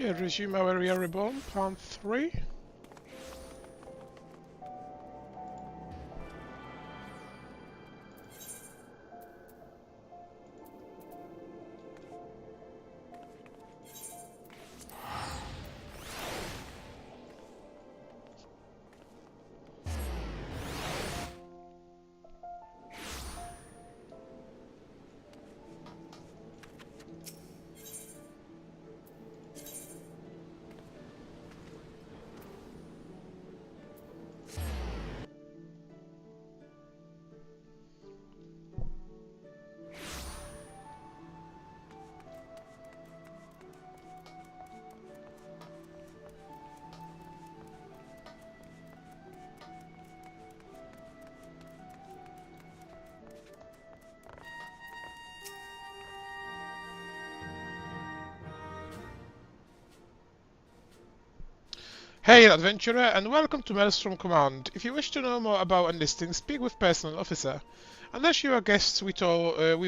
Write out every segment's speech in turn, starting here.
Okay, resume our area Reborn, Plan 3. Hey adventurer, and welcome to Maelstrom Command. If you wish to know more about enlisting, speak with personal officer. Unless you are guests we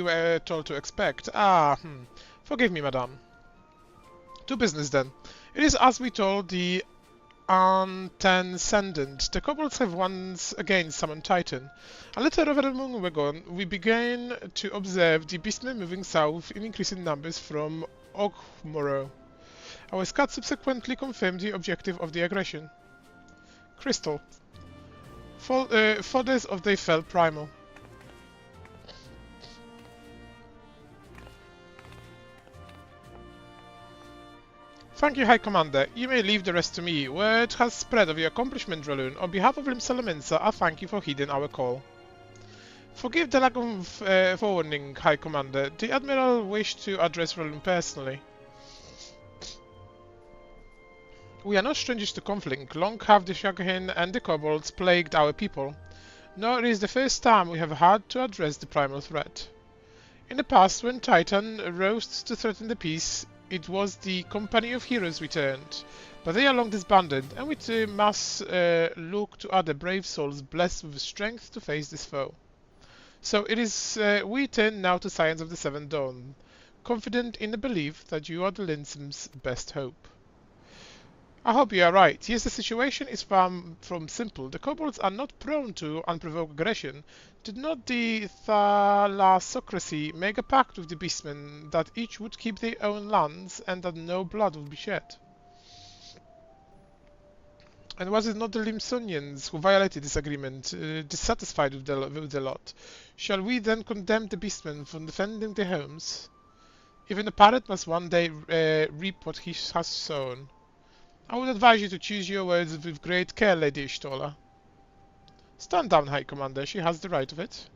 were told to expect. Forgive me, madam. To business then. It is as we told the Transcendent. The kobolds have once again summoned Titan. A little over a month ago, we began to observe the beastmen moving south in increasing numbers from Ogmoro. Our scouts subsequently confirmed the objective of the aggression. Crystal. Fodders of the Fell Primal. Thank you, High Commander. You may leave the rest to me. Word has spread of your accomplishment, Raloon. On behalf of Lim Salamensa, I thank you for heeding our call. Forgive the lack of forewarning, High Commander. The Admiral wished to address Raloon personally. We are no strangers to conflict. Long have the Shaghin and the kobolds plagued our people. Nor is the first time we have had to address the primal threat. In the past, when Titan rose to threaten the peace, it was the company of heroes returned, but they are long disbanded, and we must look to other brave souls blessed with the strength to face this foe. So it is we turn now to Science of the Seventh Dawn, confident in the belief that you are the Linsom's best hope. I hope you are right. Yes, the situation is far from simple. The kobolds are not prone to unprovoked aggression. Did not the thalassocracy make a pact with the beastmen that each would keep their own lands and that no blood would be shed? And was it not the Limsonians who violated this agreement, dissatisfied with the lot? Shall we then condemn the beastmen for defending their homes? Even the parrot must one day reap what he has sown. I would advise you to choose your words with great care, Lady Ishtola. Stand down, High Commander. She has the right of it.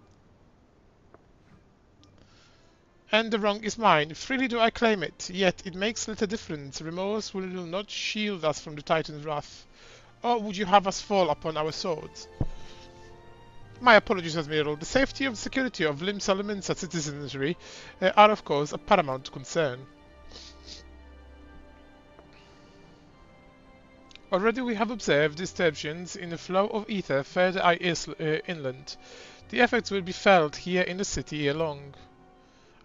And the wrong is mine. Freely do I claim it, yet it makes little difference. Remorse will not shield us from the Titan's wrath. Or would you have us fall upon our swords? My apologies, Admiral. The safety and security of Lim Salaminsa citizenry are, of course, a paramount concern. Already we have observed disturbations in the flow of ether further inland. The effects will be felt here in the city ere long.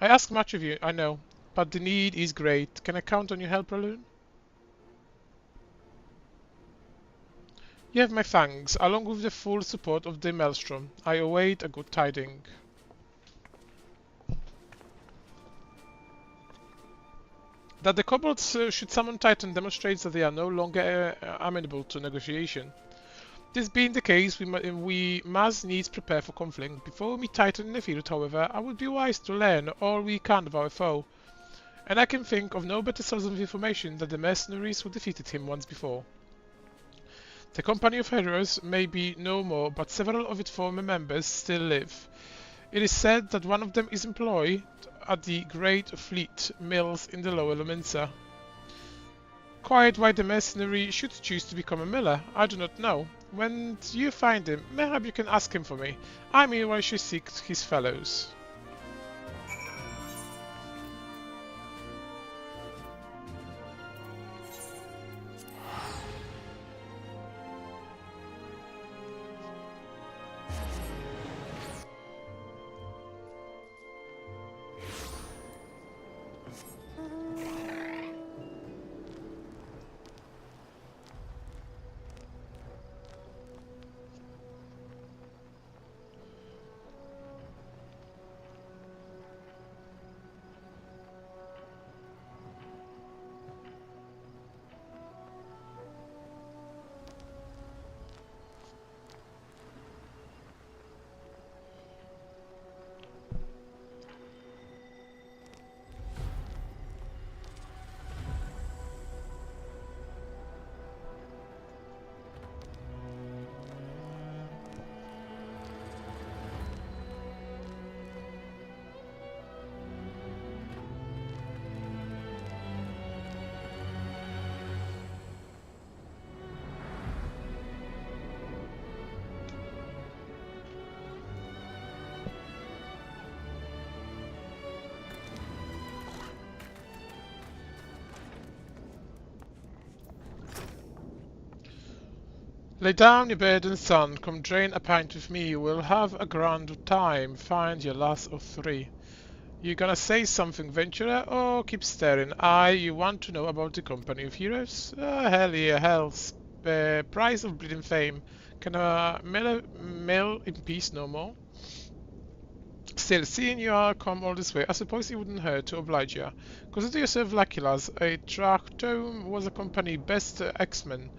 I ask much of you, I know, but the need is great. Can I count on your help, Raloon? You have my thanks, along with the full support of the Maelstrom. I await a good tiding. That the kobolds should summon Titan demonstrates that they are no longer amenable to negotiation. This being the case, we must needs prepare for conflict. Before we meet Titan in the field, however, I would be wise to learn all we can of our foe, and I can think of no better source of information than the mercenaries who defeated him once before. The company of heroes may be no more, but several of its former members still live. It is said that one of them is employed at the Great Fleet Mills in the Lower Lominsa. Quite why the mercenary should choose to become a miller, I do not know. When you find him, mayhap you can ask him for me. I meanwhile should seek his fellows. Lay down your burden, son. Come drain a pint with me. We'll have a grand time. Find your last of 3. You gonna say something, venturer, or keep staring? You want to know about the Company of Heroes? Hell yeah, hell's price of bleeding fame. Can a mill in peace no more? Still, seeing you are come all this way, I suppose it wouldn't hurt to oblige you. Consider yourself lucky, lads. A Tractome was a company best axeman.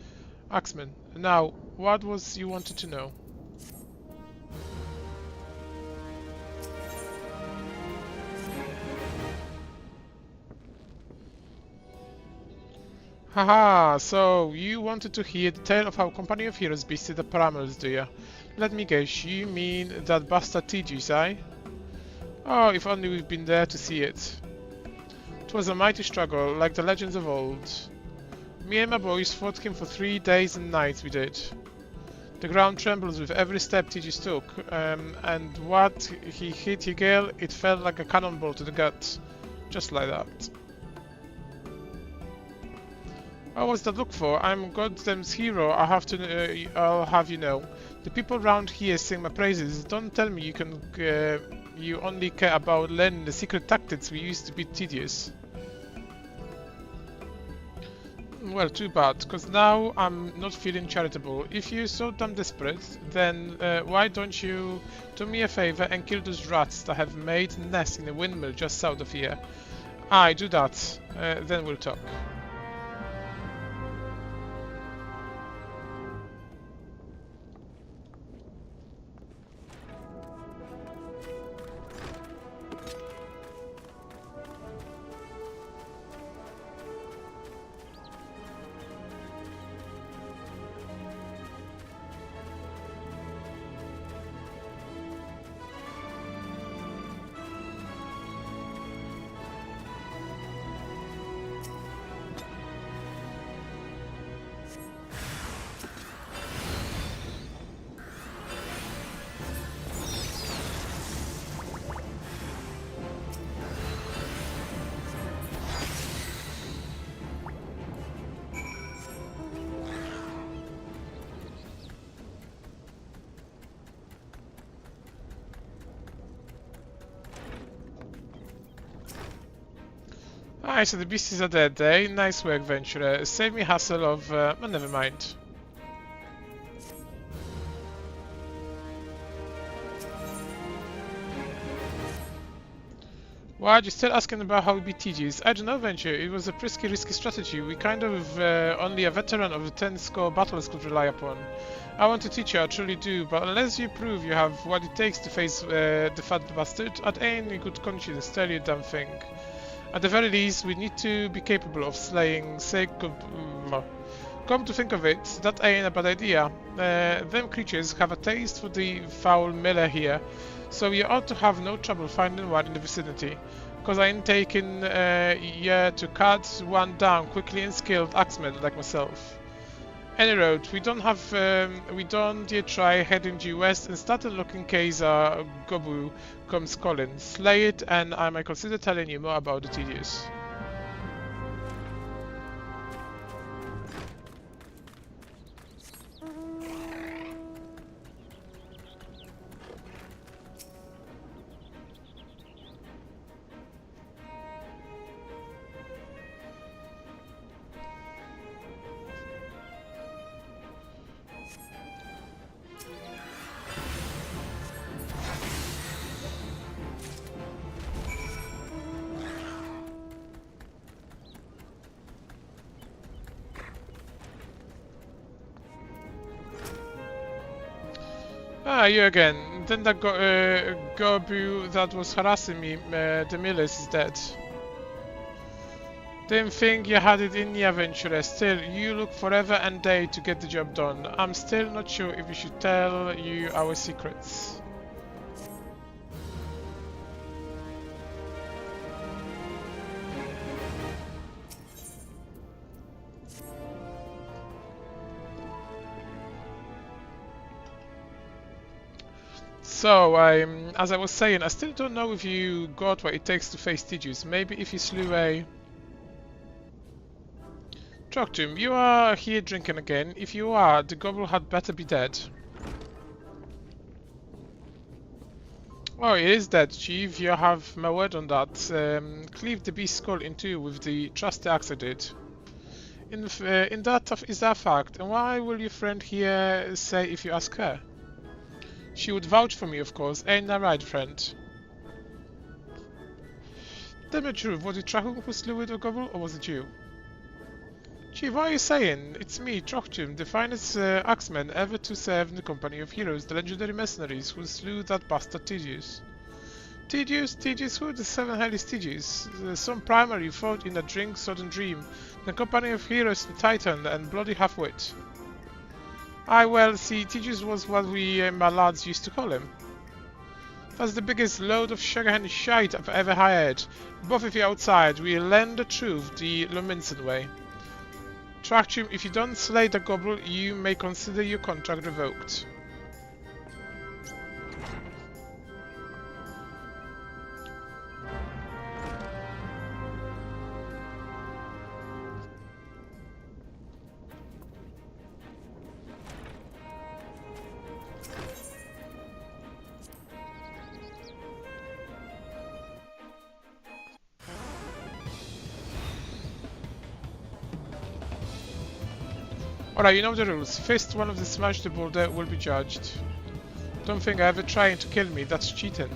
Now, what was you wanted to know? Haha, so you wanted to hear the tale of how Company of Heroes beasted the Paramils, do you? Let me guess, you mean that bastard TG's, eh? Oh, if only we've been there to see it. 'Twas a mighty struggle, like the legends of old. Me and my boys fought him for 3 days and nights, we did. The ground trembles with every step TG took, and what he hit your girl, it felt like a cannonball to the gut. Just like that. What was that look for? I'm Goddamn's hero, I'll have you know. The people round here sing my praises. Don't tell me you only care about learning the secret tactics we used to beat tedious. Well, too bad, because now I'm not feeling charitable. If you're so damn desperate, then why don't you do me a favor and kill those rats that have made nests in a windmill just south of here? Aye, do that, then we'll talk. Alright, so the beasties are dead, eh? Nice work, venturer. Save me hassle of... well, never mind. What? You're still asking about how we beat TGs? I don't know, venture. It was a risky strategy. We kind of only a veteran of the 10-score battles could rely upon. I want to teach you, I truly do, but unless you prove you have what it takes to face the fat bastard, I'd ain't in good conscience tell you a damn thing. At the very least, we need to be capable of slaying Come to think of it, that ain't a bad idea. Them creatures have a taste for the foul miller here, so you ought to have no trouble finding one in the vicinity. Cause I ain't taking yeah to cut one down quickly and skilled axemen like myself. Any road, we don't yet try heading due west and start looking case Gobu comes calling. Slay it, and I might consider telling you more about the tedious. Ah, you again. Then that Gobu that was harassing me, the Millers, is dead. Didn't think you had it in you, adventurer. Still, you look forever and day to get the job done. I'm still not sure if we should tell you our secrets. So, as I was saying, I still don't know if you got what it takes to face Tigis. Maybe if you slew a Talk to him. You are here drinking again. If you are, the gobble had better be dead. Oh, it is dead, Chief. You have my word on that. Cleave the beast's skull in two with the trusty axe I did. In that is that fact, and why will your friend here say if you ask her? She would vouch for me, of course. Ain't that right, friend? Tell me the truth. Was it Trachum who slew the gobble, or was it you? Chief, what are you saying? It's me, Trochtum, the finest axeman ever to serve in the company of heroes, the legendary mercenaries who slew that bastard Tydius. Tydius? Who are the seven hellish Tydius? Some primer you fought in a drink-sodden dream, the company of heroes, the Titan, and bloody half-wit. Aye, well, see, Tydius was what we, my lads, used to call him. That's the biggest load of sugar-hand shite I've ever hired. Both of you outside, we'll learn the truth the Luminson way. Trachum, if you don't slay the gobble, you may consider your contract revoked. Alright, you know the rules. First one of the smash the boulder will be judged. Don't think I ever trying to kill me, that's cheating.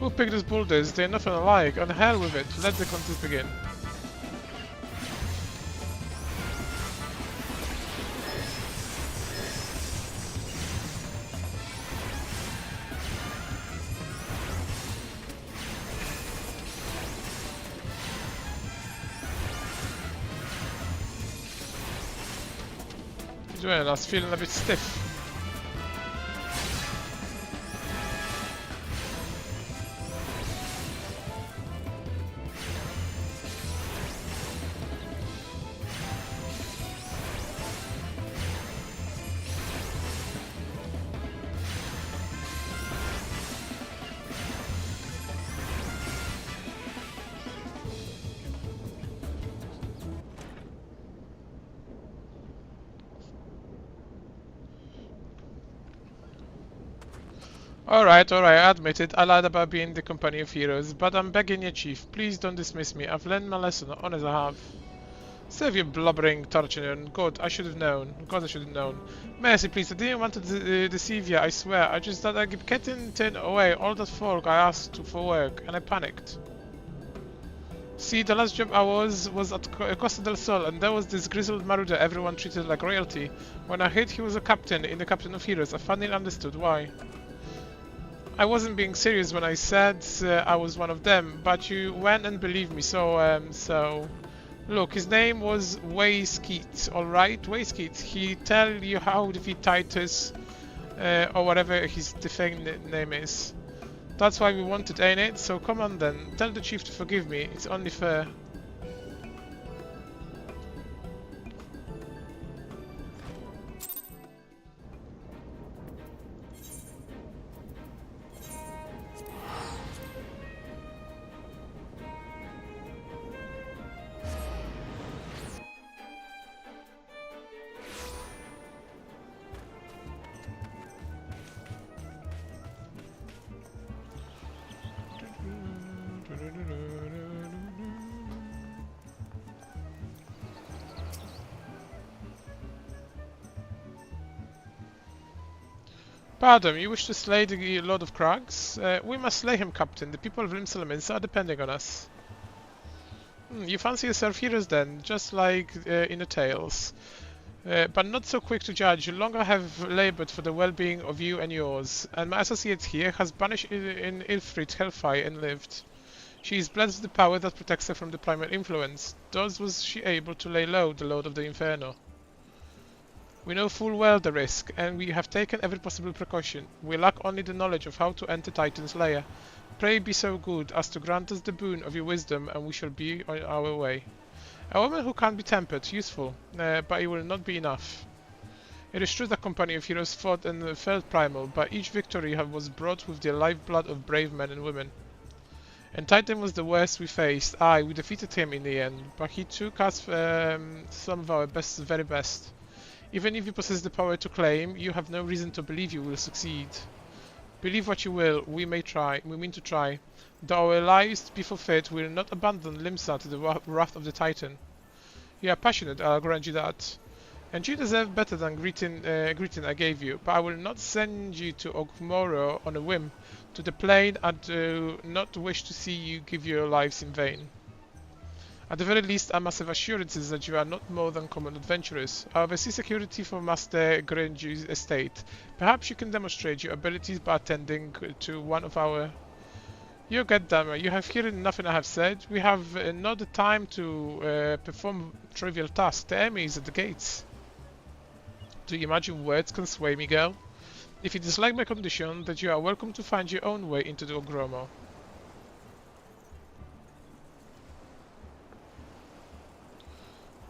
Who picked those boulders? They're nothing alike. On hell with it, let the contest begin. Well, I was feeling a bit stiff. Alright, I admit it, I lied about being the company of heroes, but I'm begging you, Chief, please don't dismiss me. I've learned my lesson, honest I have. Save your blubbering, Torchinian. God, I should have known. God, I should have known. Mercy, please, I didn't want to deceive you, I swear. I just thought I'd keep getting away all that folk I asked for work, and I panicked. See, the last job I was at Costa del Sol, and there was this grizzled marauder everyone treated like royalty. When I heard he was a captain in the Captain of Heroes, I finally understood why. I wasn't being serious when I said I was one of them, but you went and believed me, so... Look, his name was Wayskeet, alright? Wayskeet. He tell you how to defeat Titus, or whatever his defend name is. That's why we wanted, ain't it? So come on then, tell the chief to forgive me, it's only fair. Pardon, you wish to slay the Lord of Crags? We must slay him, Captain. The people of Rimsalamins are depending on us. You fancy yourself heroes then, just like in the tales. But not so quick to judge. You longer have laboured for the well-being of you and yours, and my associate here has banished in Ilfrit hellfire and lived. She is blessed with the power that protects her from the primal influence. Thus was she able to lay low the Lord of the Inferno. We know full well the risk, and we have taken every possible precaution. We lack only the knowledge of how to enter Titan's lair. Pray be so good as to grant us the boon of your wisdom, and we shall be on our way. A woman who can't be tempered, useful, but it will not be enough. It is true that company of heroes fought and felt primal, but each victory was brought with the lifeblood of brave men and women. And Titan was the worst we faced. Aye, we defeated him in the end, but he took us some of our very best. Even if you possess the power to claim, you have no reason to believe you will succeed. Believe what you will, we mean to try. Though our lives be forfeit, we will not abandon Limsa to the wrath of the Titan. You are passionate, I'll grant you that. And you deserve better than greeting I gave you, but I will not send you to Ogmoro on a whim. To the plain, I do not wish to see you give your lives in vain. At the very least, I must have assurances that you are not more than common adventurers. I oversee security for Master Grenju's estate. Perhaps you can demonstrate your abilities by attending to one of our... You goddammit, you have heard nothing I have said. We have not the time to perform trivial tasks. The enemy is at the gates. Do you imagine words can sway me, girl? If you dislike my condition, then you are welcome to find your own way into the Ogromo.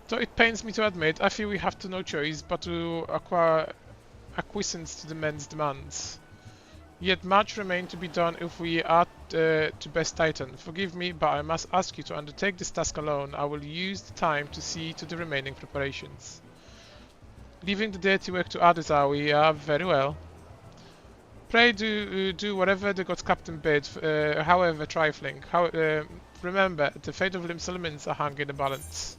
Though it pains me to admit, I feel we have no choice but to acquire acquiescence to the men's demands. Yet much remains to be done if we are to best Titan. Forgive me, but I must ask you to undertake this task alone. I will use the time to see to the remaining preparations. Leaving the dirty work to others, are we? Very well. Pray do whatever the God's captain bids, however trifling. Remember, the fate of Lim Salamins are hung in the balance.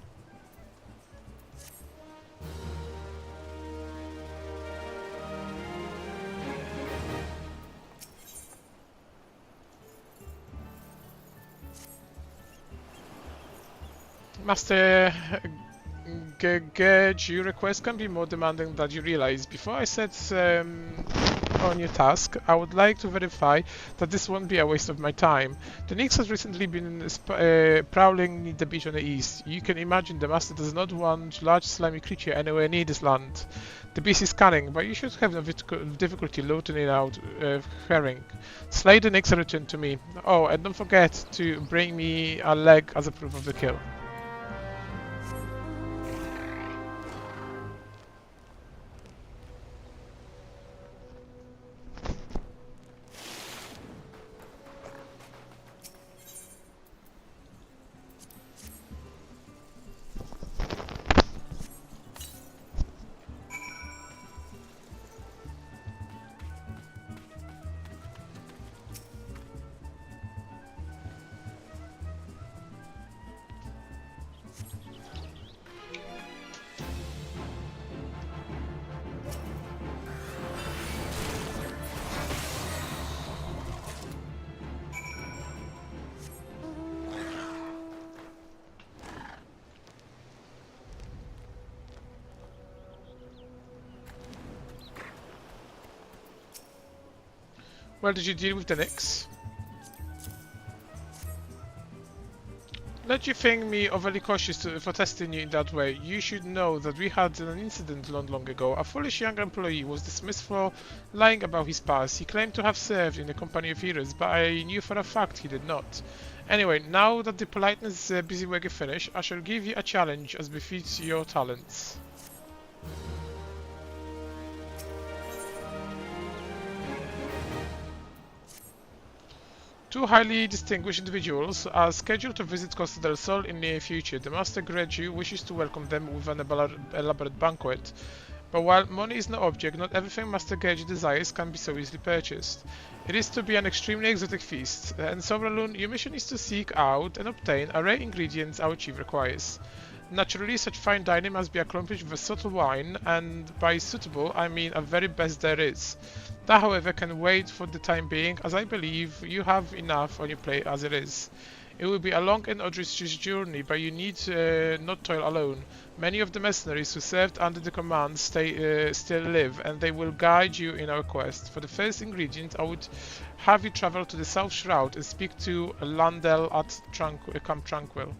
Master Gage, your request can be more demanding than you realize. Before I set on your task, I would like to verify that this won't be a waste of my time. The Nyx has recently been prowling the beach on the east. You can imagine the Master does not want large slimy creature anywhere near this land. The beast is cunning, but you should have no difficulty looting it out herring. Slay the Nyx and return to me. Oh, and don't forget to bring me a leg as a proof of the kill. Well, did you deal with the Nyx? Let you think me overly cautious for testing you in that way. You should know that we had an incident long ago. A foolish young employee was dismissed for lying about his past. He claimed to have served in the company of heroes, but I knew for a fact he did not. Anyway, now that the politeness busy work is finished, I shall give you a challenge as befits your talents. Two highly distinguished individuals are scheduled to visit Costa del Sol in the near future. The Master Greju wishes to welcome them with an elaborate banquet. But while money is no object, not everything Master Greju desires can be so easily purchased. It is to be an extremely exotic feast, and Sovralun, your mission is to seek out and obtain a rare ingredients our chief requires. Naturally, such fine dining must be accomplished with a subtle wine, and by suitable, I mean a very best there is. That, however, can wait for the time being, as I believe you have enough on your plate as it is. It will be a long and arduous journey, but you need not toil alone. Many of the mercenaries who served under the command still live, and they will guide you in our quest. For the first ingredient, I would have you travel to the South Shroud and speak to Landel at Camp Tranquil.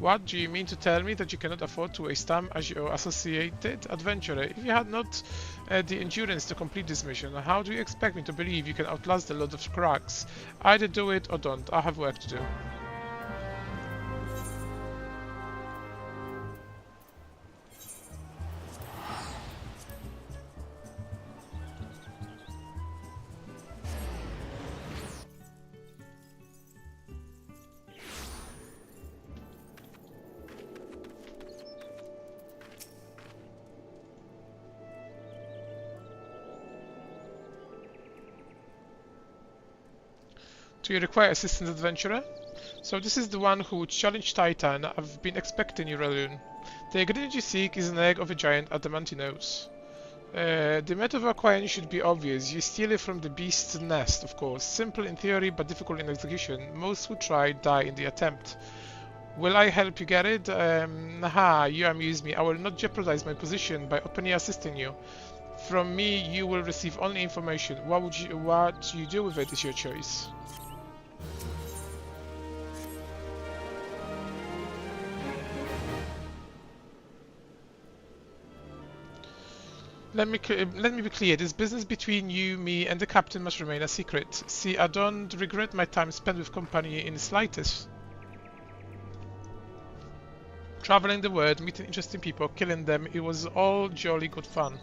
What, do you mean to tell me that you cannot afford to waste time as your associated adventurer? If you had not the endurance to complete this mission, how do you expect me to believe you can outlast the Lord of Cracks? Either do it or don't. I have work to do. Do you require assistance, adventurer? So this is the one who would challenge Titan. I've been expecting you, Raloon. The ingredient you seek is an egg of a giant adamantinos. The method of acquiring should be obvious. You steal it from the beast's nest, of course. Simple in theory, but difficult in execution. Most who try die in the attempt. Will I help you get it? You amuse me. I will not jeopardize my position by openly assisting you. From me, you will receive only information. What you do with it is your choice. Let me be clear. This business between you, me, and the captain must remain a secret. See, I don't regret my time spent with company in the slightest. Traveling the world, meeting interesting people, killing them, it was all jolly good fun.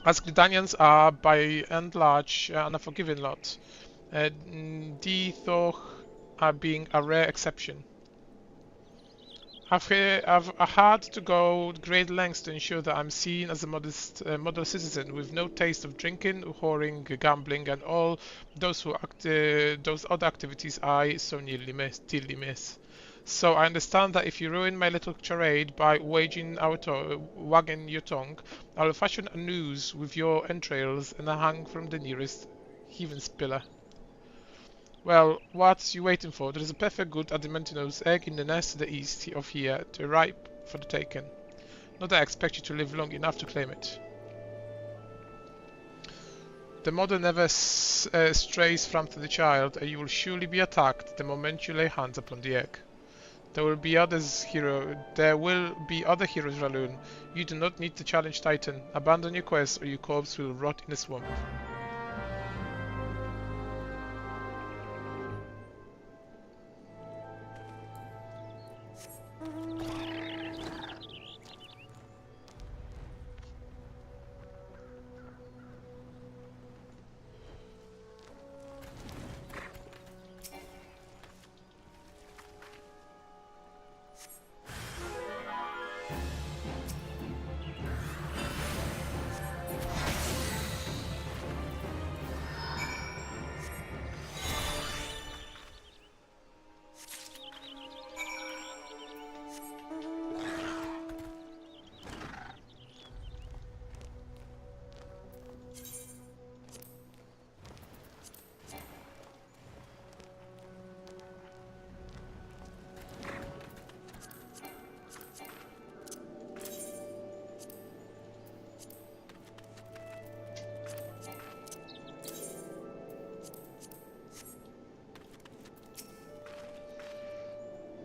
As Gridanians are, by and large, an unforgiving lot. Though are being a rare exception. I've had to go great lengths to ensure that I'm seen as a model citizen with no taste of drinking, whoring, gambling, and all those other activities I so nearly miss. So I understand that if you ruin my little charade by wagging your tongue, I'll fashion a noose with your entrails and a hang from the nearest heathen spiller. Well, what's you waiting for? There is a perfect good adamantinos egg in the nest to the east of here, ripe for the taking. Not that I expect you to live long enough to claim it. The mother never strays from the child, and you will surely be attacked the moment you lay hands upon the egg. There will be other heroes, Raloon. You do not need to challenge Titan. Abandon your quest, or your corpse will rot in a swamp.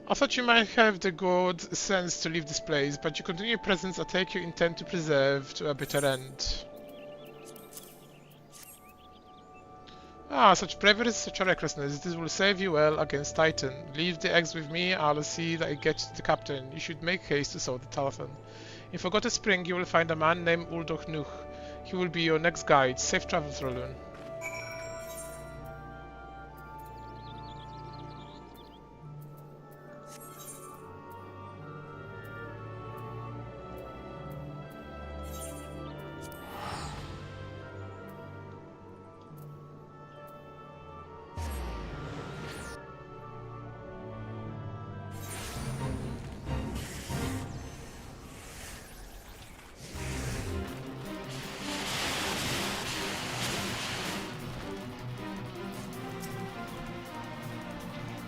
I thought you might have the good sense to leave this place, but your continued presence I take you intend to preserve to a bitter end. Such bravery, such a recklessness. This will save you well against Titan. Leave the eggs with me, I'll see that it gets to the captain. You should make haste to solve the telephone. In Forgotten Spring you will find a man named Uldoch Nuch. He will be your next guide. Safe travels, Raloon.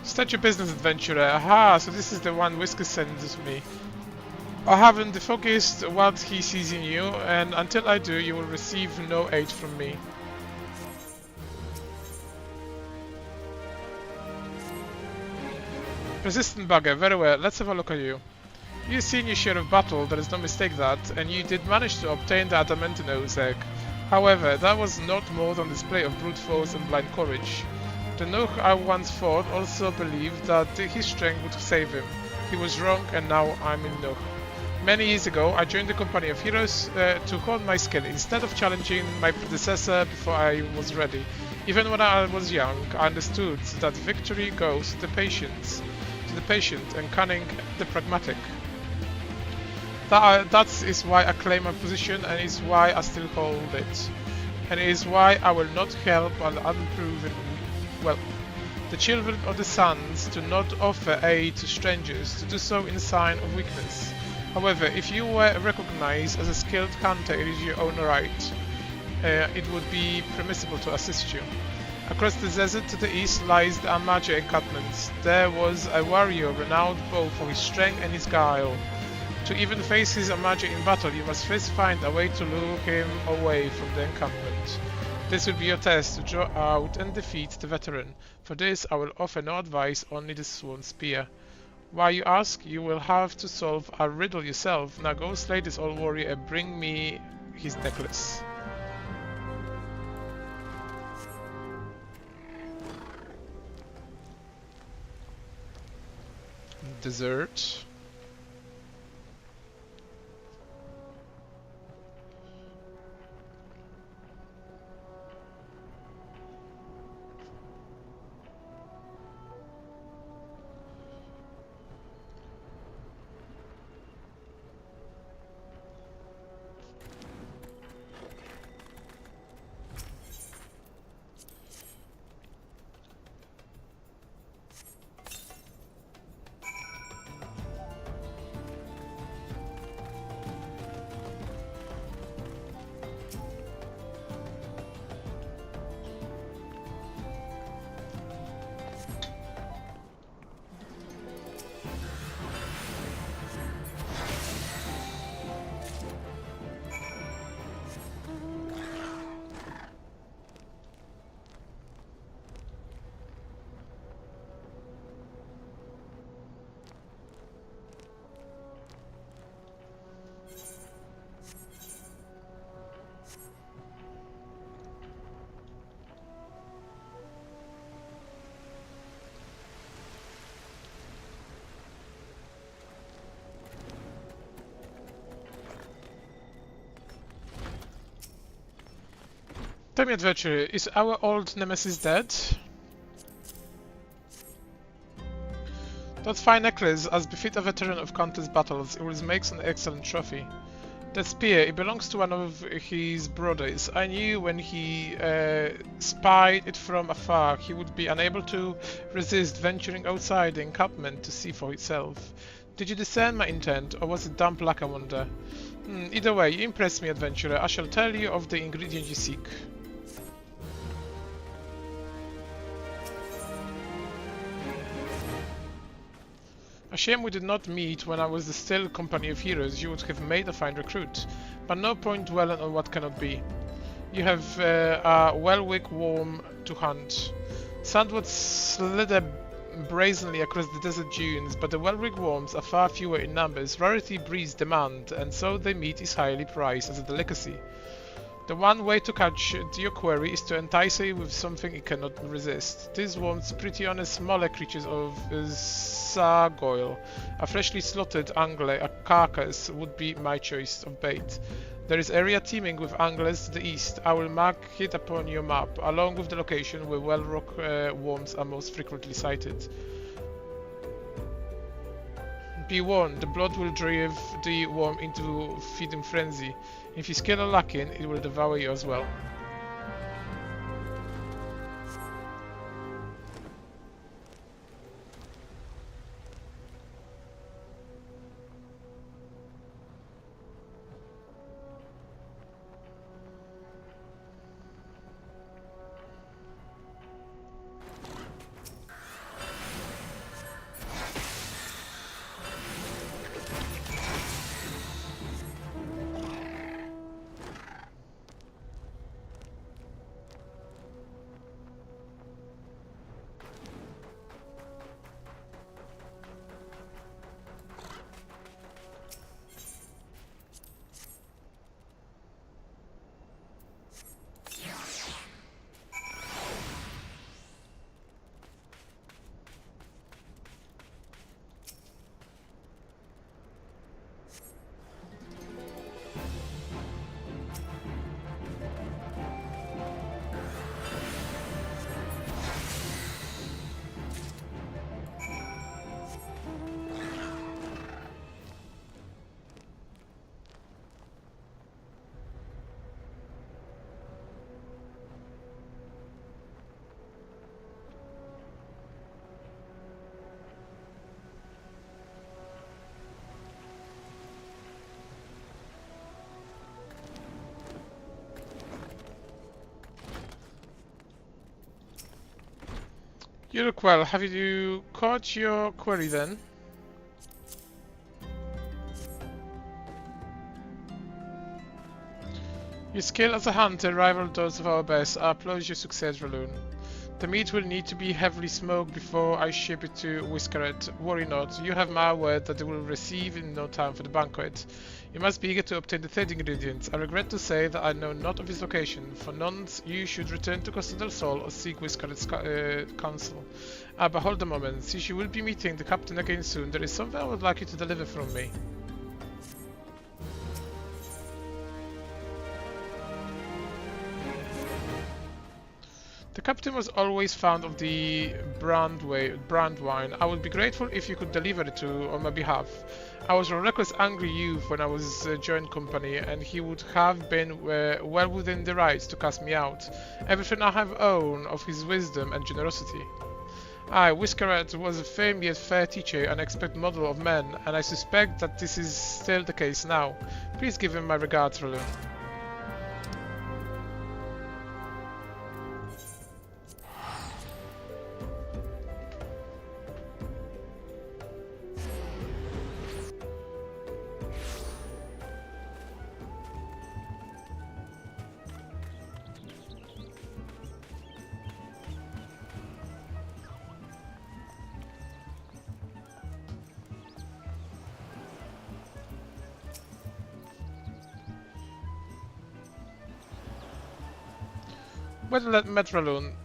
Start your business, adventurer. Aha, so this is the one Whiskers sends me. I haven't the foggiest what he sees in you, and until I do, you will receive no aid from me. Persistent bugger, very well, let's have a look at you. You've seen your share of battle, there is no mistake that, and you did manage to obtain the adamantinos egg. However, that was not more than a display of brute force and blind courage. The Nuch I once fought also believed that his strength would save him. He was wrong, and now I'm in Nuch. Many years ago, I joined the company of heroes to hone my skill instead of challenging my predecessor before I was ready. Even when I was young, I understood that victory goes to the patient, and cunning the pragmatic. That is why I claim my position, and is why I still hold it. And it is why I will not help an unproven well, the children of the suns do not offer aid to strangers, to do so in sign of weakness. However, if you were recognized as a skilled hunter, it is your own right. It would be permissible to assist you. Across the desert to the east lies the Amaja encampment. There was a warrior renowned both for his strength and his guile. To even face his Amaja in battle, you must first find a way to lure him away from the encampment. This will be your test to draw out and defeat the veteran. For this, I will offer no advice, only the sworn spear. Why, you ask? You will have to solve a riddle yourself. Now go slay this old warrior and bring me his necklace. Dessert. Tell me, adventurer, is our old nemesis dead? That fine necklace, as befit a veteran of countless battles, it will make an excellent trophy. That spear, it belongs to one of his brothers. I knew when he spied it from afar, he would be unable to resist venturing outside the encampment to see for himself. Did you discern my intent, or was it dumb luck, I wonder? Either way, you impress me, adventurer. I shall tell you of the ingredient you seek. A shame we did not meet when I was the still company of heroes. You would have made a fine recruit, but no point dwelling on what cannot be. You have a well-wicked worm to hunt. Sandwood slither brazenly across the desert dunes, but the well-rigged worms are far fewer in numbers. Rarity breeds demand, and so their meat is highly prized as a delicacy. The one way to catch your quarry is to entice it with something it cannot resist. These worms, pretty honest smaller creatures of Sargoyle. A freshly slaughtered angler, a carcass, would be my choice of bait. There is area teeming with anglers to the east. I will mark it upon your map, along with the location where well-rock worms are most frequently sighted. Be warned, the blood will drive the worm into feeding frenzy. If you skill a lacking, it will devour you as well. You look well. Have you caught your quarry then? Your skill as a hunter rivaled those of our best. I applaud your success, Raloon. The meat will need to be heavily smoked before I ship it to Whiskeret. Worry not, you have my word that they will receive in no time for the banquet. You must be eager to obtain the third ingredient. I regret to say that I know not of his location. For nonce, you should return to Costa del Sol or seek Whiskeret's counsel. But hold a moment, since you will be meeting the captain again soon, there is something I would like you to deliver from me. The captain was always fond of the brand wine. I would be grateful if you could deliver it on my behalf. I was a reckless, angry youth when I was joined company, and he would have been well within the rights to cast me out. Everything I have owned of his wisdom and generosity. Aye, Whiskeret was a firm yet fair teacher and expert model of men, and I suspect that this is still the case now. Please give him my regards, Raloon. Well met, Raloon.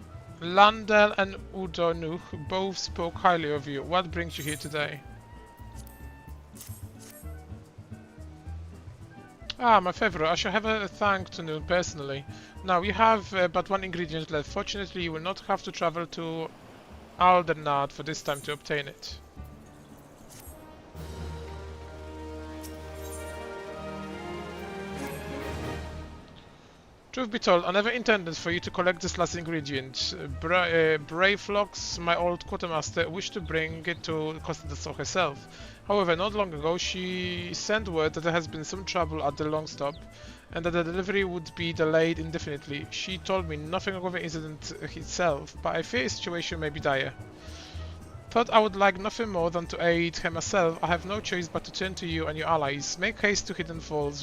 Landel and Udonuk both spoke highly of you. What brings you here today? Ah, my favourite. I shall have a thank to Noon personally. Now, you have but one ingredient left. Fortunately, you will not have to travel to Aldernard for this time to obtain it. Truth be told, I never intended for you to collect this last ingredient. Brayflox, my old quartermaster, wished to bring it to Costa del Sol herself. However, not long ago she sent word that there has been some trouble at the long stop, and that the delivery would be delayed indefinitely. She told me nothing of the incident itself, but I fear the situation may be dire. Thought I would like nothing more than to aid her myself. I have no choice but to turn to you and your allies. Make haste to Hidden Falls,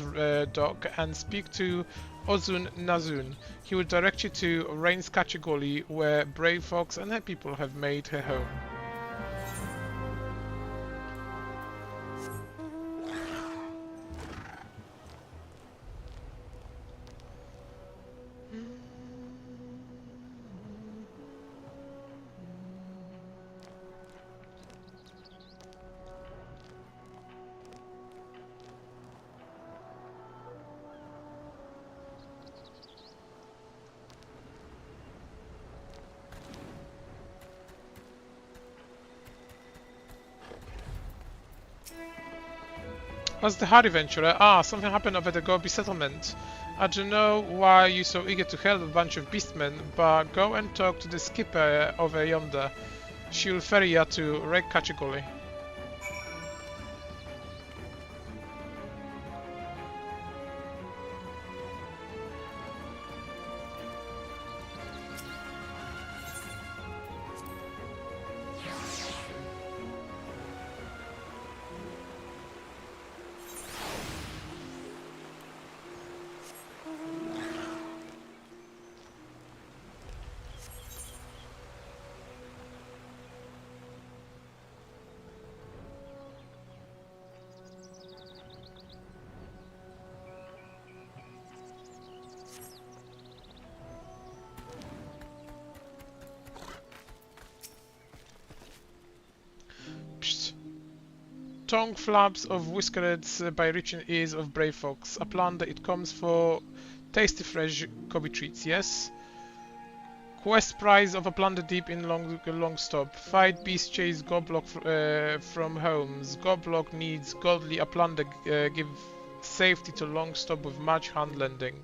Doc, and speak to Ozun Nazun. He will direct you to Rain's Kachagoli, where Brave Fox and her people have made her home. What's the hard adventurer? Ah, something happened over the Gobi settlement. I don't know why you're so eager to help a bunch of beastmen, but go and talk to the skipper over yonder. She'll ferry you to Reg Kachigoli. Tongue flaps of whiskereds by reaching ears of brave fox. A plunder it comes for tasty fresh Kobe treats, yes? Quest prize of a plunder deep in long stop. Fight beast chase Goblock from homes. Goblock needs godly a plunder give safety to long stop with much hand lending.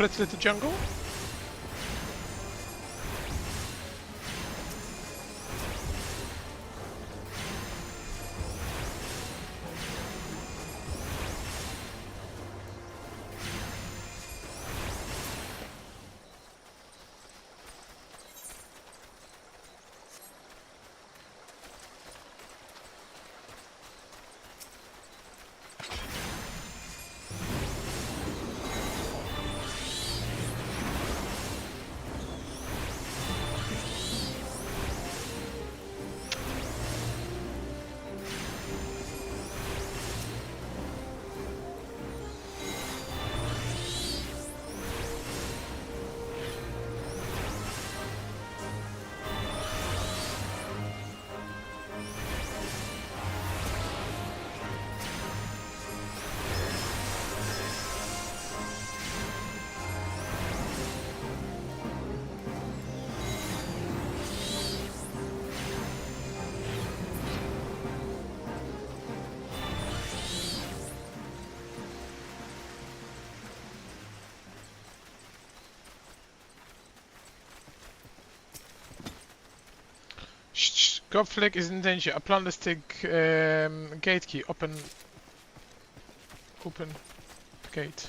separately to jungle. Godflick is in danger. Apply the stick gate key. Open gate.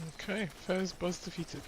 Okay, first boss defeated.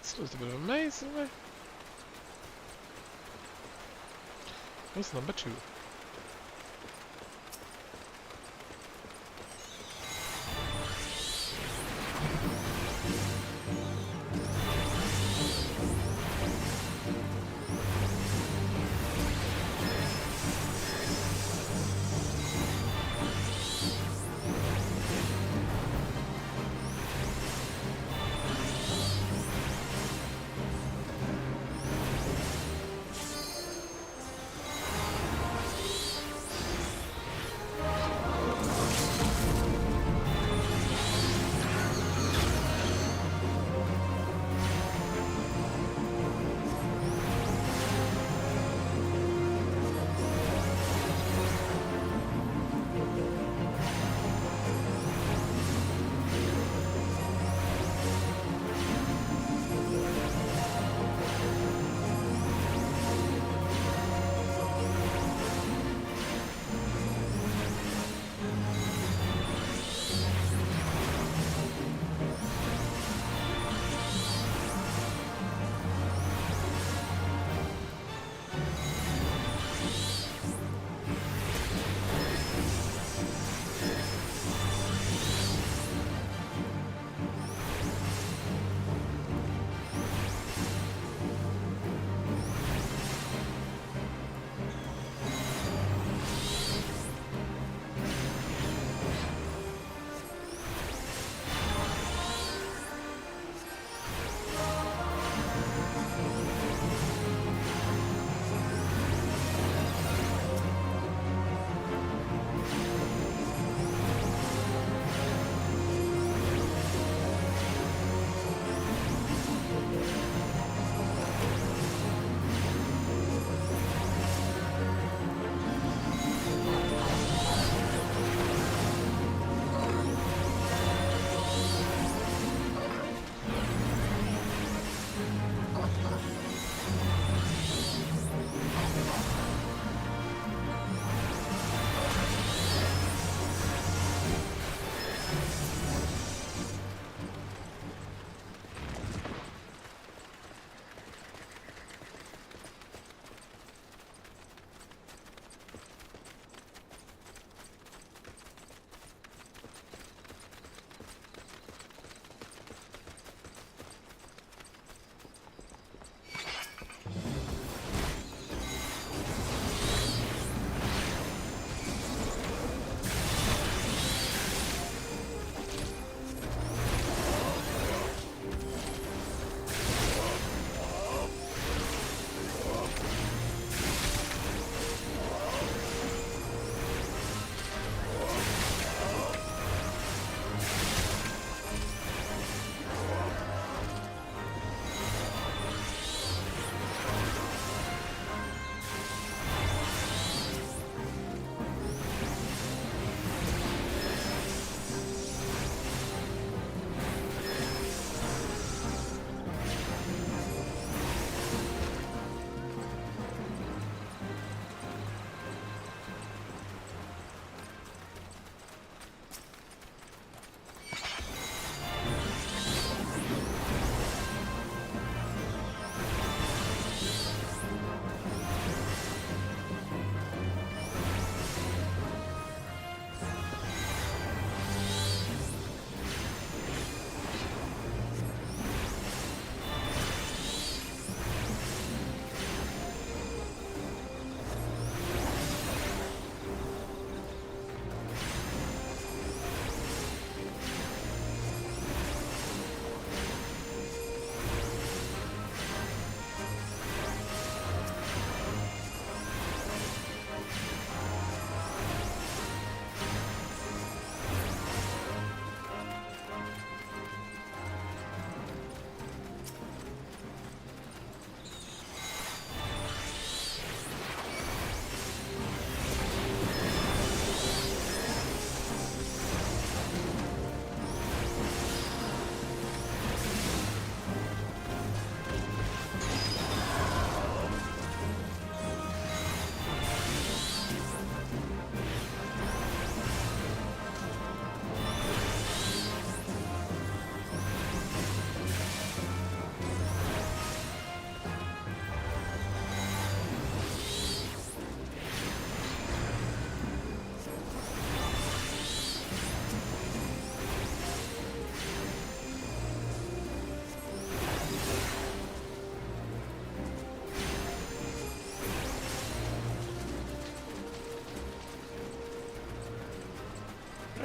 This was a bit amazing, man. What's number 2?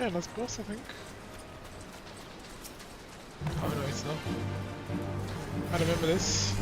Yeah, last boss, I think. Oh no, it's not. I remember this.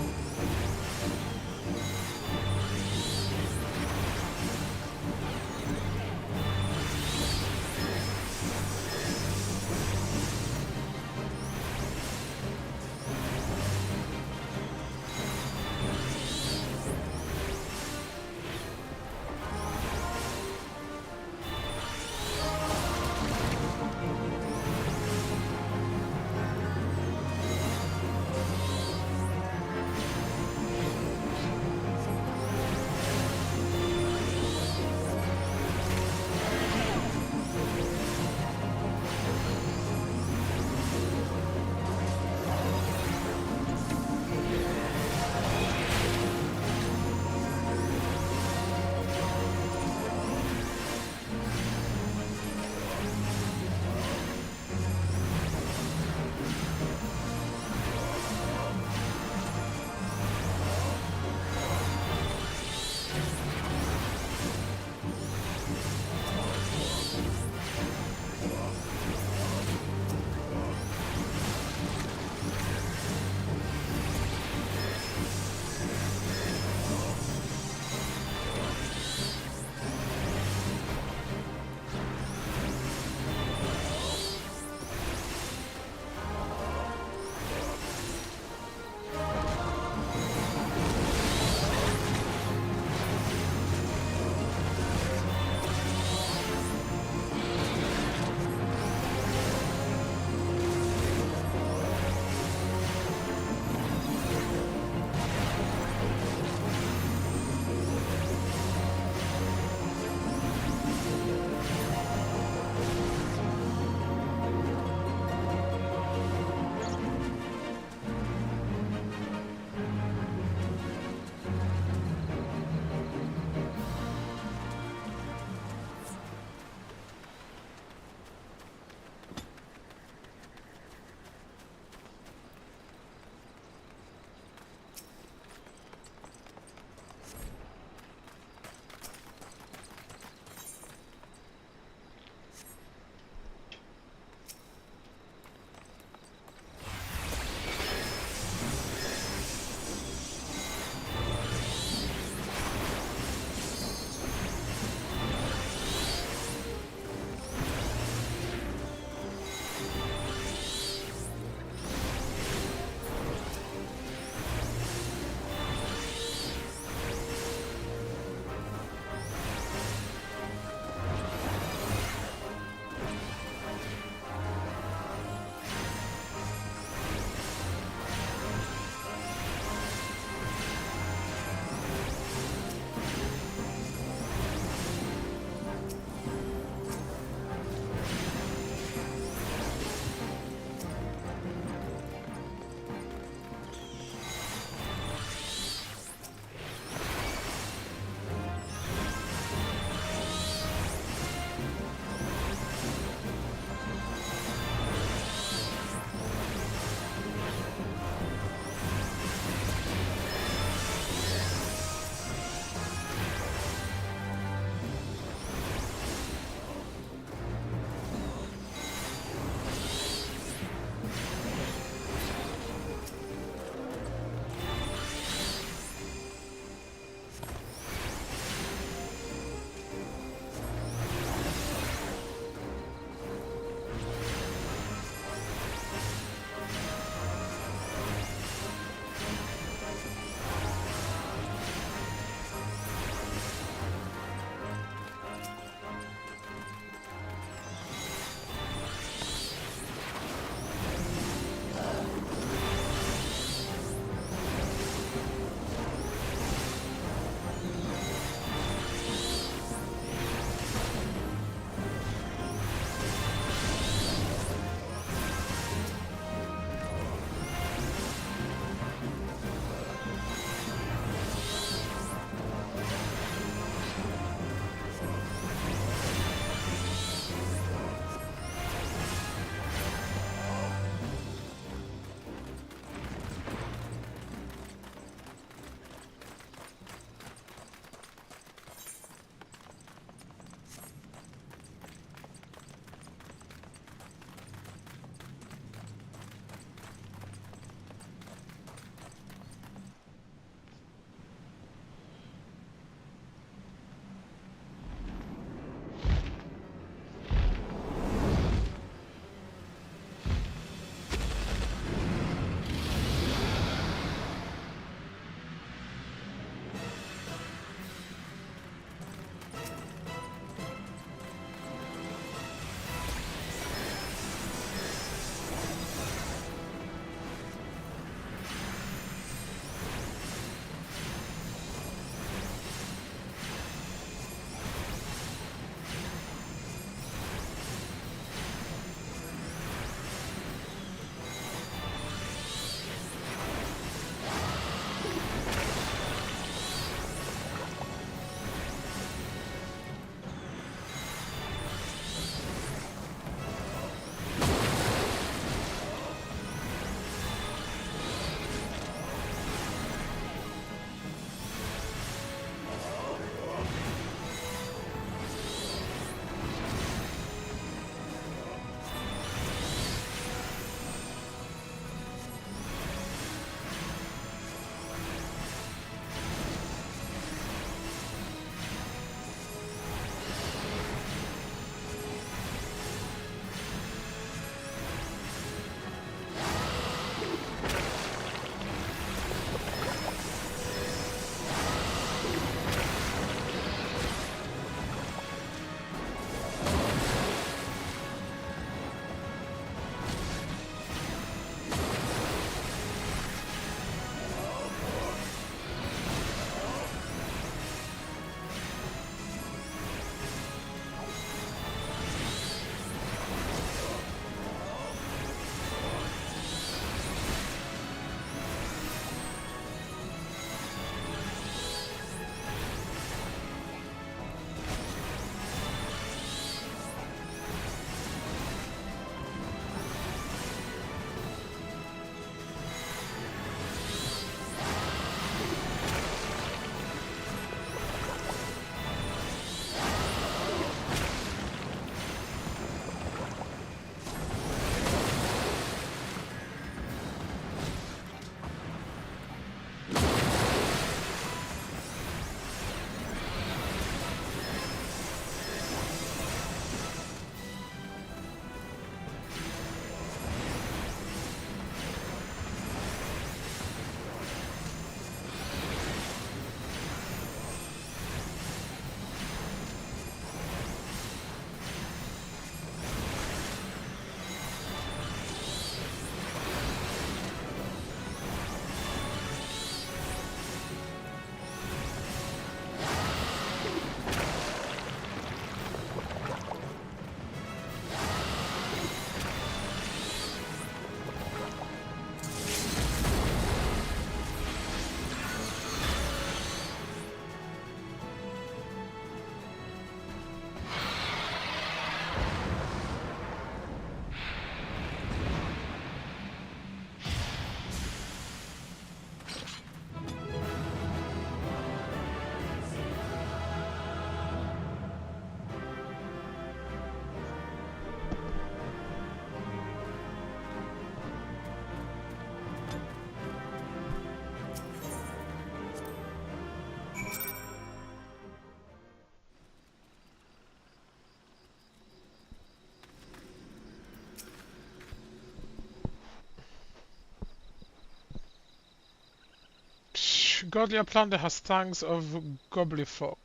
Godly Uplander has tongues of gobblyfolk.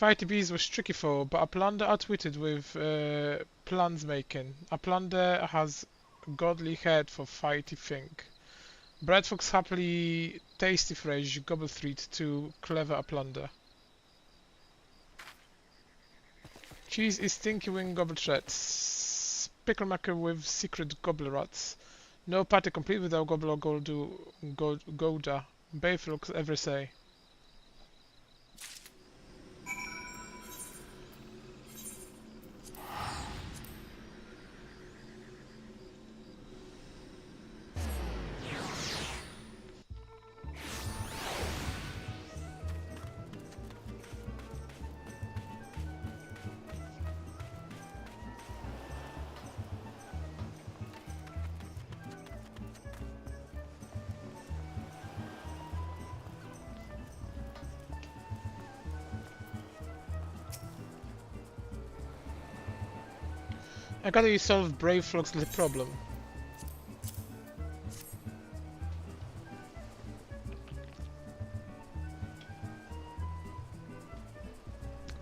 Fighty Bees was tricky foe, but Uplander outwitted with plans making. Uplander has godly head for fighty thing. Breadfox happily tasty fresh gobblethreat to clever Uplander. Cheese is stinky wing gobble shreds. Picklemaker with secret gobbler rats. No party complete without gobble or Gouda. Bayflux ever say. I gotta solve Brave Flux little problem.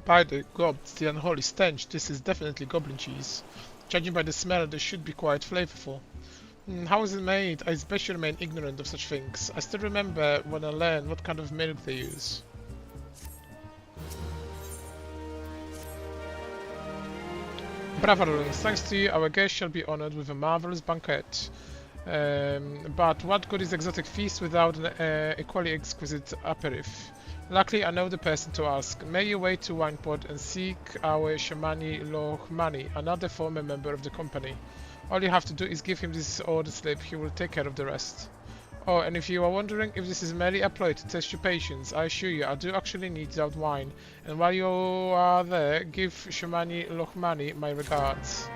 By the gods, the unholy stench, this is definitely goblin cheese. Judging by the smell, this should be quite flavorful. How is it made? I especially remain ignorant of such things. I still remember when I learned what kind of milk they use. Bravo, Rulings. Thanks to you, our guest shall be honored with a marvelous banquet. But what good is exotic feast without an equally exquisite aperitif? Luckily, I know the person to ask. May you wait to Wineport and seek our Shamani Lohmani, another former member of the company. All you have to do is give him this order slip, he will take care of the rest. Oh, and if you are wondering if this is merely a ploy to test your patience, I assure you I do actually need that wine. And while you are there, give Shamani Lohmani my regards.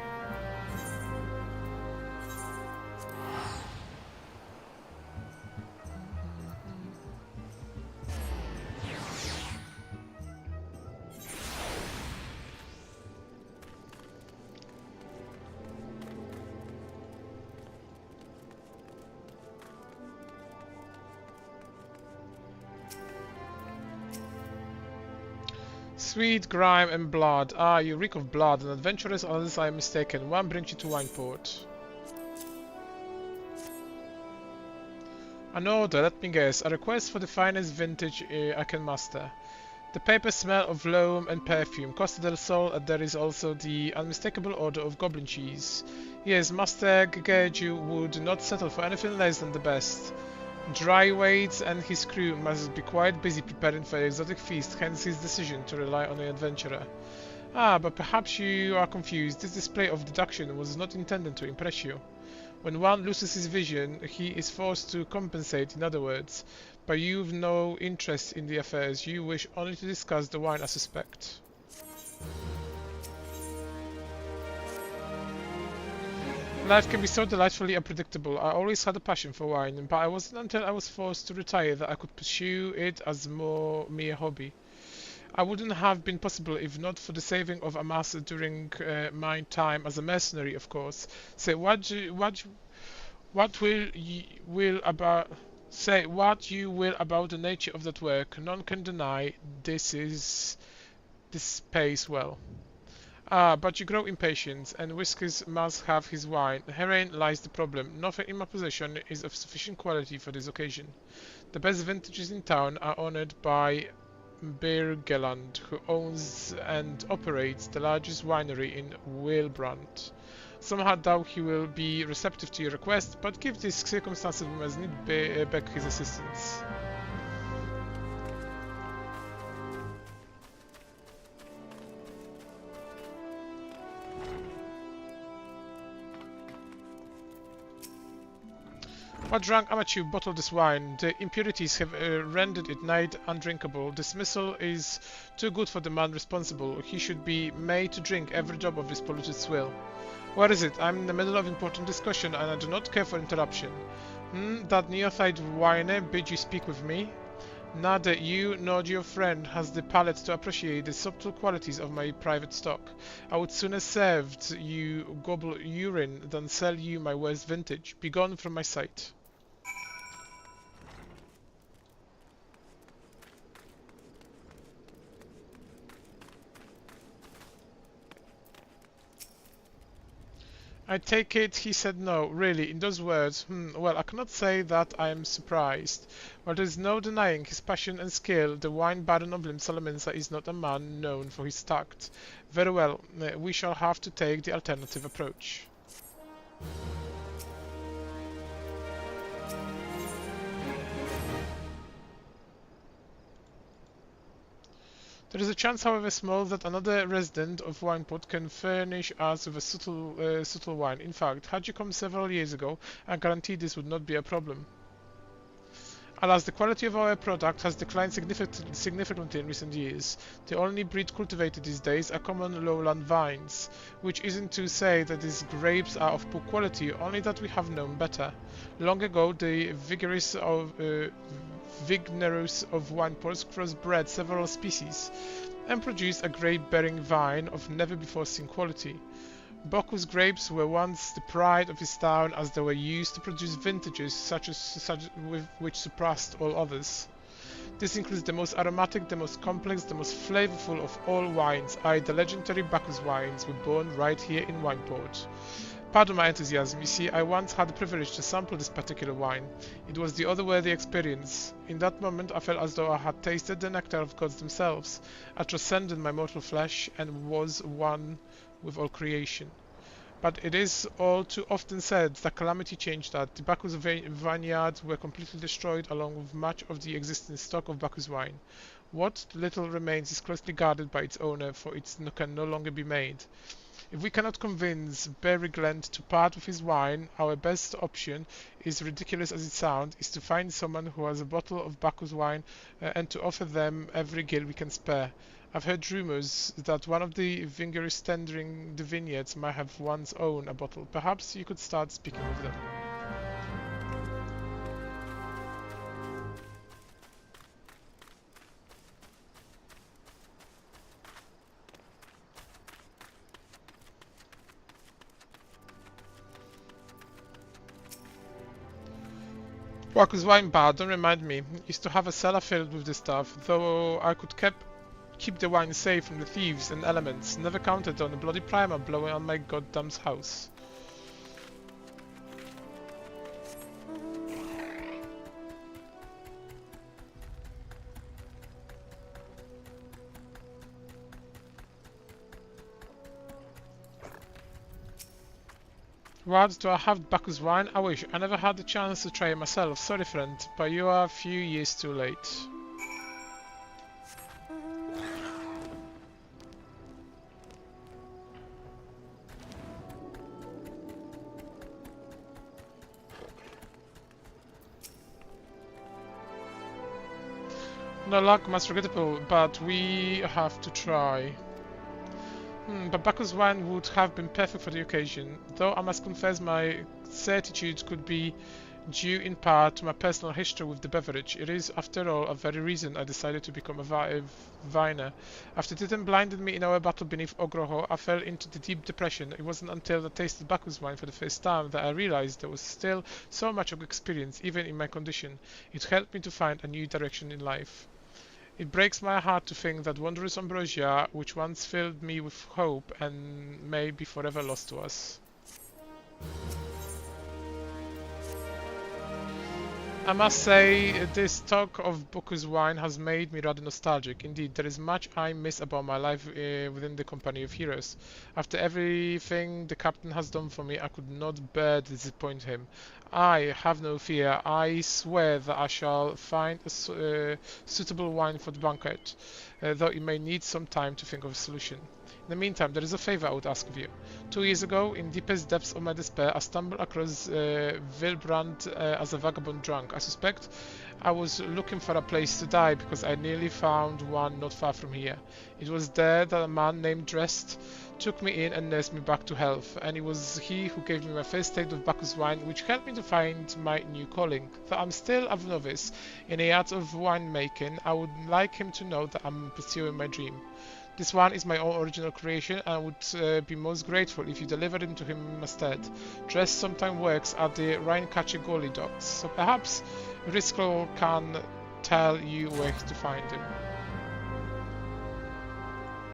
Sweet grime and blood. Ah, you reek of blood and adventurers, unless I am mistaken. One brings you to Wineport. An order, let me guess. A request for the finest vintage I can master. The paper smell of loam and perfume. Costa del Sol, and there is also the unmistakable odor of goblin cheese. Yes, Master Gegeju would not settle for anything less than the best. Dryweight and his crew must be quite busy preparing for the exotic feast, hence his decision to rely on an adventurer. Ah, but perhaps you are confused. This display of deduction was not intended to impress you. When one loses his vision, he is forced to compensate, in other words. But you've no interest in the affairs, you wish only to discuss the wine, I suspect. Life can be so delightfully unpredictable. I always had a passion for wine, but it wasn't until I was forced to retire that I could pursue it as mere hobby. I wouldn't have been possible if not for the saving of a master during my time as a mercenary, of course. Say what you will about the nature of that work. None can deny this pays well. Ah, but you grow impatient, and Whiskers must have his wine. Herein lies the problem. Nothing in my possession is of sufficient quality for this occasion. The best vintages in town are honoured by Birgeland, who owns and operates the largest winery in Willebrand. Somehow doubt he will be receptive to your request, but given these circumstances we must need beg his assistance. What drunk amateur bottled this wine? The impurities have rendered it nigh undrinkable. Dismissal is too good for the man responsible. He should be made to drink every drop of this polluted swill. What is it? I'm in the middle of important discussion and I do not care for interruption. That neophyte whiner bid you speak with me? Neither you nor your friend has the palate to appreciate the subtle qualities of my private stock. I would sooner serve you gobble urine than sell you my worst vintage. Begone from my sight. I take it he said no, really, in those words. Well, I cannot say that I am surprised. While there is no denying his passion and skill, the wine baron of Lim-Salamanca is not a man known for his tact. Very well, we shall have to take the alternative approach. There is a chance, however small, that another resident of Wineport can furnish us with a subtle wine. In fact, had you come several years ago, I guarantee this would not be a problem. Alas, the quality of our product has declined significantly in recent years. The only breed cultivated these days are common lowland vines, which isn't to say that these grapes are of poor quality, only that we have known better. Long ago, the vignerus of Wineports crossbred several species and produced a grape-bearing vine of never-before-seen quality. Bocuse grapes were once the pride of his town, as they were used to produce vintages such which surpassed all others. This includes the most aromatic, the most complex, the most flavorful of all wines. The legendary Bacchus wines were born right here in Wineport. Pardon my enthusiasm, you see, I once had the privilege to sample this particular wine. It was the otherworthy experience. In that moment I felt as though I had tasted the nectar of gods themselves. I transcended my mortal flesh and was one with all creation. But it is all too often said that calamity changed that. The Bacchus vineyards were completely destroyed along with much of the existing stock of Bacchus wine. What little remains is closely guarded by its owner, for it can no longer be made. If we cannot convince Barry Glen to part with his wine, our best option, is ridiculous as it sounds, is to find someone who has a bottle of Bacchus wine and to offer them every gill we can spare. I've heard rumors that one of the vineyards tendering the vineyards might have once owned a bottle. Perhaps you could start speaking with them. Bacchus wine bar, don't remind me. Used to have a cellar filled with this stuff, though I could keep the wine safe from the thieves and elements. Never counted on a bloody primer blowing on my goddamn house. What, do I have Bacchus wine? I wish. I never had the chance to try it myself. Sorry friend, but you are a few years too late. No luck, most regrettable, but we have to try. But Bacchus wine would have been perfect for the occasion, though I must confess my certitude could be due in part to my personal history with the beverage. It is, after all, a very reason I decided to become a viner. After Titan blinded me in our battle beneath Ogroho, I fell into the deep depression. It wasn't until I tasted Bacchus wine for the first time that I realized there was still so much of experience, even in my condition. It helped me to find a new direction in life. It breaks my heart to think that wondrous ambrosia, which once filled me with hope, and may be forever lost to us. I must say, this talk of Bacchus wine has made me rather nostalgic. Indeed, there is much I miss about my life within the company of heroes. After everything the captain has done for me, I could not bear to disappoint him. I have no fear. I swear that I shall find a suitable wine for the banquet, though it may need some time to think of a solution. In the meantime, there is a favor I would ask of you. 2 years ago, in deepest depths of my despair, I stumbled across Wilbrand as a vagabond drunk. I suspect I was looking for a place to die because I nearly found one not far from here. It was there that a man named Drest took me in and nursed me back to health, and it was he who gave me my first taste of Bacchus wine, which helped me to find my new calling. Though I'm still a novice in the art of winemaking, I would like him to know that I'm pursuing my dream. This one is my own original creation, and I would be most grateful if you delivered him to him instead. Dress sometimes works at the Rheinkache docks, so perhaps Riskel can tell you where to find him.